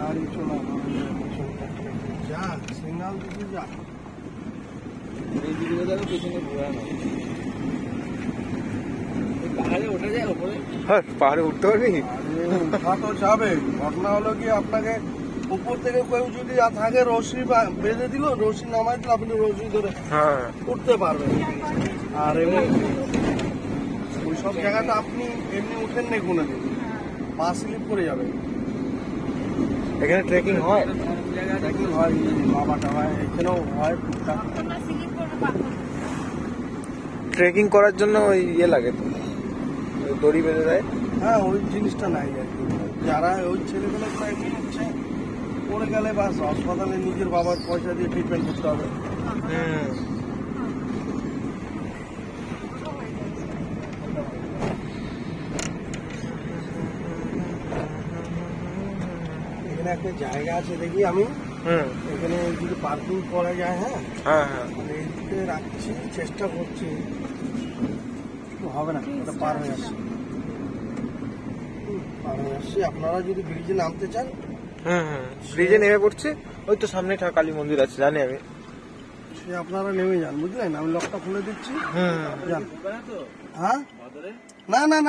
গাড়ি চলা যা সিগনাল দিতে যা এই দিকে যাবে পেছনে ঘোরা না পাহাড়ে ওঠা যায় ওপরে। হ্যাঁ পাহাড়ে উঠতে পারবি? উঠা তো যাবে, ঘটনা হলো কি আপনাকে উপর থেকে কেউ যদি থাকে রশি বেঁধে দিল, রশি নামাই দিল, আপনি রশি ধরে হ্যাঁ উঠতে পারবেন। আর এমনি ওই সব জায়গাটা আপনি এমনি উঠেন নেই কোনোদিন, পা স্লিপ করে যাবে। এখানে ট্রেকিং হয়? ট্রেকিং হয়, বাবাটা হয়, এখানেও হয় টুকটাক। ট্রেকিং করার জন্য ওই ইয়ে লাগে তো, ওই দড়ি বেঁধে দেয়। হ্যাঁ ওই জিনিসটা নাই আর কি। যারা ওই ছেলেগুলো ট্রেকিং হচ্ছে পড়ে গেলে বাস হাসপাতালে নিজের বাবার পয়সা দিয়ে ট্রিটমেন্ট করতে হবে। এখানে একটা জায়গা আছে দেখি আমি, এখানে যদি পার্কিং করা যায়। হ্যাঁ হ্যাঁ হ্যাঁ এইদিকে রাখছি, চেষ্টা করছি, হবে না, ওটা পার হয়ে আসছে, পার হয়ে আসছি। আপনারা যদি ব্রিজে নামতে চান, ব্রিজে নেমে পড়ছি, ওই তো সামনে কালী মন্দির আছে জানি আমি। সে আপনারা নেমে যান, বুঝলেন? আমি লকটা খুলে দিচ্ছি, যান। হ্যাঁ না না না।